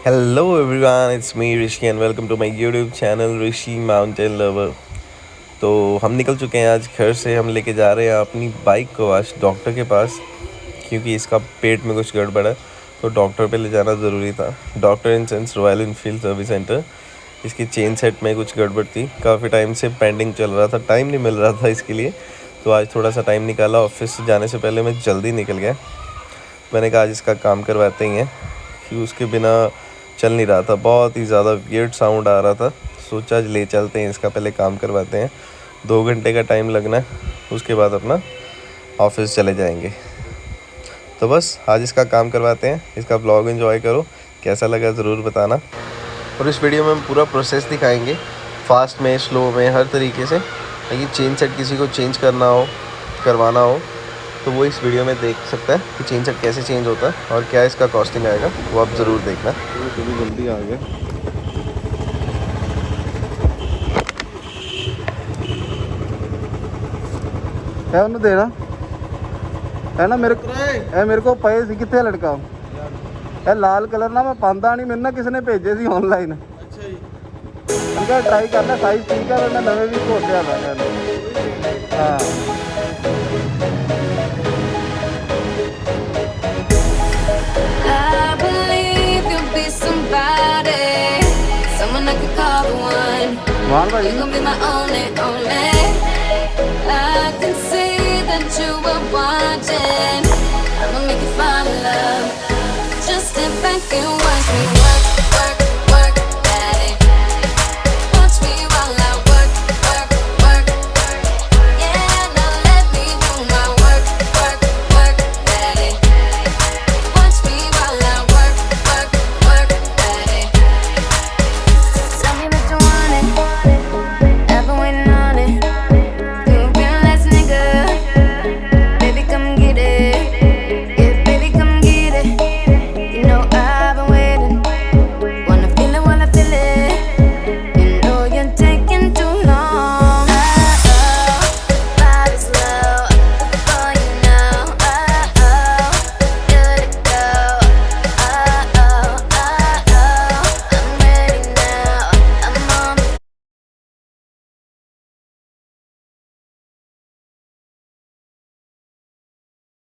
Hello everyone, it's me Rishi and welcome to my YouTube channel Rishi Mountain Lover। तो हम निकल चुके हैं आज घर से। हम लेके जा रहे हैं अपनी बाइक को आज डॉक्टर के पास, क्योंकि इसका पेट में कुछ गड़बड़ है, तो डॉक्टर पे ले जाना ज़रूरी था। Doctor in sense royal Enfield service centre. इसकी चेन सेट में कुछ गड़बड़ थी, काफ़ी टाइम से पेंडिंग चल रहा था, टाइम नहीं मिल रहा था इसके लिए। तो आज थोड़ा सा टाइम निकाला, ऑफिस से जाने से पहले मैं जल्दी निकल गया। मैंने कहा आज इसका काम करवाते ही हैं, कि उसके बिना चल नहीं रहा था, बहुत ही ज़्यादा वियर्ड साउंड आ रहा था। सोचा आज ले चलते हैं, इसका पहले काम करवाते हैं। 2 घंटे का टाइम लगना है, उसके बाद अपना ऑफिस चले जाएंगे। तो बस आज इसका काम करवाते हैं। इसका ब्लॉग एंजॉय करो, कैसा लगा ज़रूर बताना। और इस वीडियो में हम पूरा प्रोसेस दिखाएंगे, फास्ट में, स्लो में, हर तरीके से। ताकि चेन सेट किसी को चेंज करवाना हो तो वो इस वीडियो में देख सकता है कि चेन सेट कैसे चेंज होता है और क्या इसका कॉस्टिंग आएगा, वो आप ज़रूर देखना। चलिए जल्दी आ गया। है ਉਹਨੂੰ ਦੇਣਾ ਹੈ ਨਾ ਮੇਰੇ ਕੋਲ ਪਏ ਸੀ। ਕਿੱਥੇ ਲੜਕਾ ਇਹ ਲਾਲ ਕਲਰ ਨਾ ਮੈਂ ਪਾਉਂਦਾ ਨਹੀਂ, ਮੈਨੂੰ ਨਾ ਕਿਸੇ ਨੇ ਭੇਜੇ ਸੀ ਆਨਲਾਈਨ। ਅੱਛਾ ਜੀ, ਅੰਕਾ ਟਰਾਈ ਕਰਨਾ, ਸਾਈਜ਼ ਠੀਕ ਹੈ। ਮੈਂ ਨਵੇਂ ਵੀ ਧੋਤੇ ਆਦਾ ਹਾਂ। Someone I could call the one. You're gonna be my only, only. I can see that you were watching. I'ma make you fall in love. Just sit back and watch me work, work, work, daddy. Watch me while I work, work, work. Yeah, now let me do my work, work, work, daddy. Watch me while I work, work, work, daddy. Tell me that you want it. I've been waiting on it. You've been last nigga. Baby, come get it. Yeah, baby, come get it. You know I've been waiting. Wanna feel it while I feel it. You know you're taking too long. Body's low before you know. Good to go. I'm ready now. I'm on.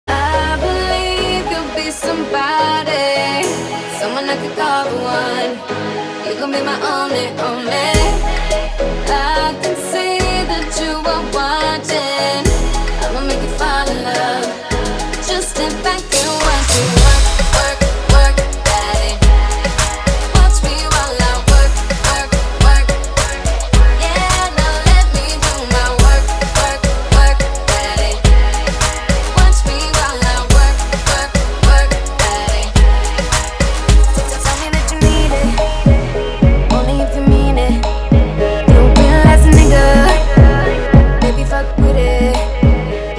I believe you'll be somebody, someone I could call the one. You're gonna be my only, only. I can see that you are watching. I'ma make you fall in love. Just step back and watch me work, work, work, daddy. Watch me while I work, work, work. Yeah, now let me do my work, work, work, daddy. Watch me while I work, work, work, daddy. Tell me that you need it, only if you mean it. You'll be the last nigga. Baby, fuck with it.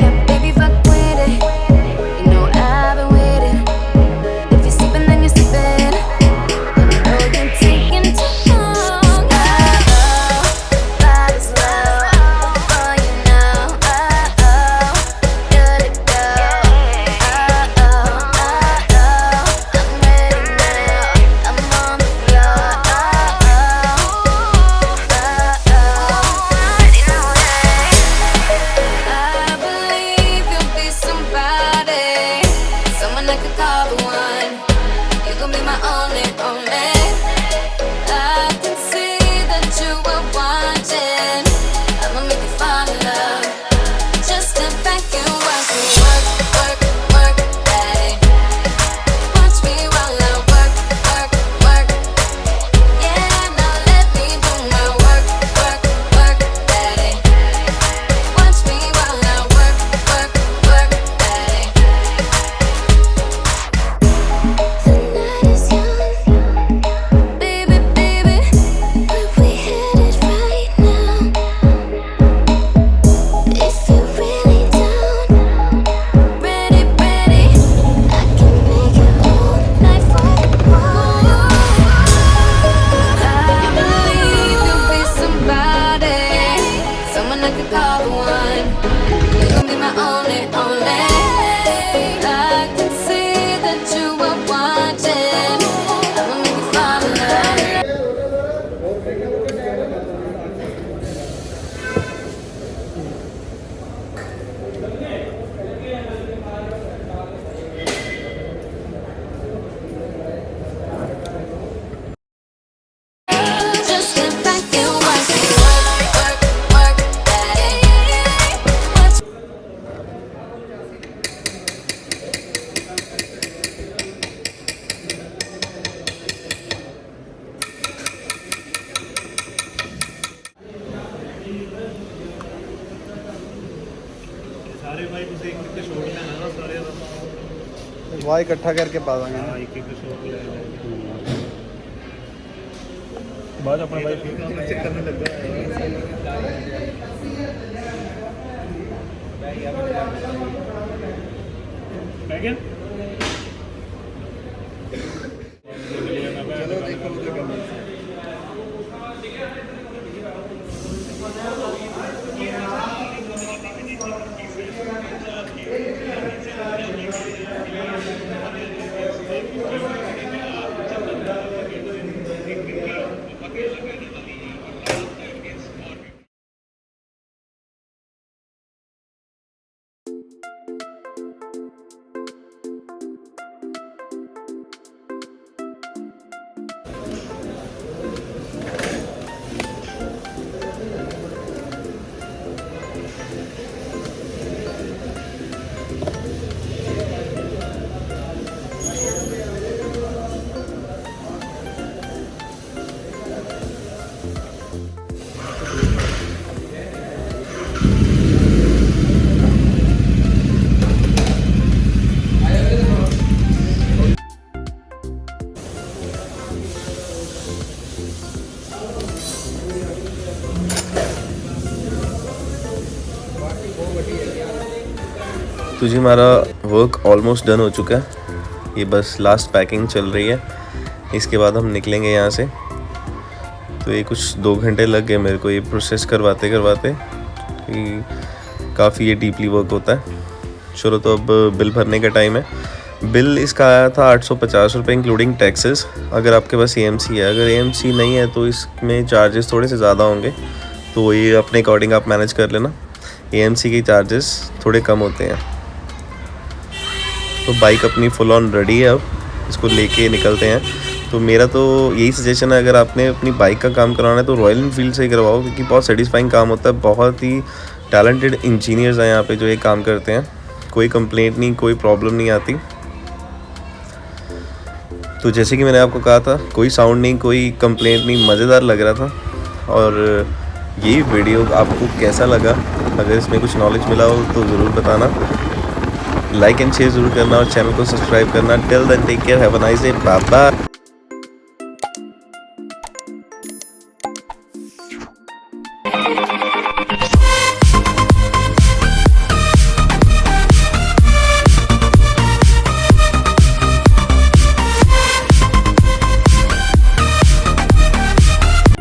Yeah, baby, fuck with it. You know I've been waiting. If you're sleeping, then you're sleeping. You know you're taking too long. Body's low before you know. Good to go. I'm ready now. I'm on the floor. I believe you'll be somebody, someone I could call the one. You're gonna be my only, only. I can see that you were watching. I'ma make you fall in love. Just step back and watch me work, work, work, daddy. Watch me while I work, work, work. Yeah, now let me do my work, work, work, daddy. Watch me while I work, work, work, daddy. The night is young. बाद इकट्ठा करके पा देंगे। हाँ, एक एक shot ले लेंगे। बाद अपना भाई चेक करने लग गया। चलो देखो मुझे करना है। तो जी हमारा वर्क ऑलमोस्ट डन हो चुका है। ये बस लास्ट पैकिंग चल रही है, इसके बाद हम निकलेंगे यहाँ से। तो ये कुछ 2 घंटे लग गए मेरे को ये प्रोसेस करवाते करवाते, काफ़ी ये डीपली वर्क होता है। चलो तो अब बिल भरने का टाइम है। बिल इसका आया था 850 रुपये इंक्लूडिंग टैक्सेस, अगर आपके पास AMC है। अगर AMC नहीं है तो इसमें चार्जेस थोड़े से ज़्यादा होंगे, तो ये अपने अकॉर्डिंग आप मैनेज कर लेना। AMC के चार्जेस थोड़े कम होते हैं। तो बाइक अपनी फुल ऑन रेडी है, अब इसको लेके निकलते हैं। तो मेरा तो यही सजेशन है, अगर आपने अपनी बाइक का काम कराना है तो रॉयल एनफील्ड से ही करवाओ, क्योंकि बहुत सेटिस्फाइंग काम होता है। बहुत ही टैलेंटेड इंजीनियर्स हैं यहाँ पे जो ये काम करते हैं। कोई कंप्लेंट नहीं, कोई प्रॉब्लम नहीं आती। तो जैसे कि मैंने आपको कहा था, कोई साउंड नहीं, कोई कंप्लेंट नहीं, मज़ेदार लग रहा था। और ये वीडियो आपको कैसा लगा, अगर इसमें कुछ नॉलेज मिला हो तो ज़रूर बताना। लाइक एंड शेयर ज़रूर करना और चैनल को सब्सक्राइब करना। Till then take care, have a nice day, bye bye.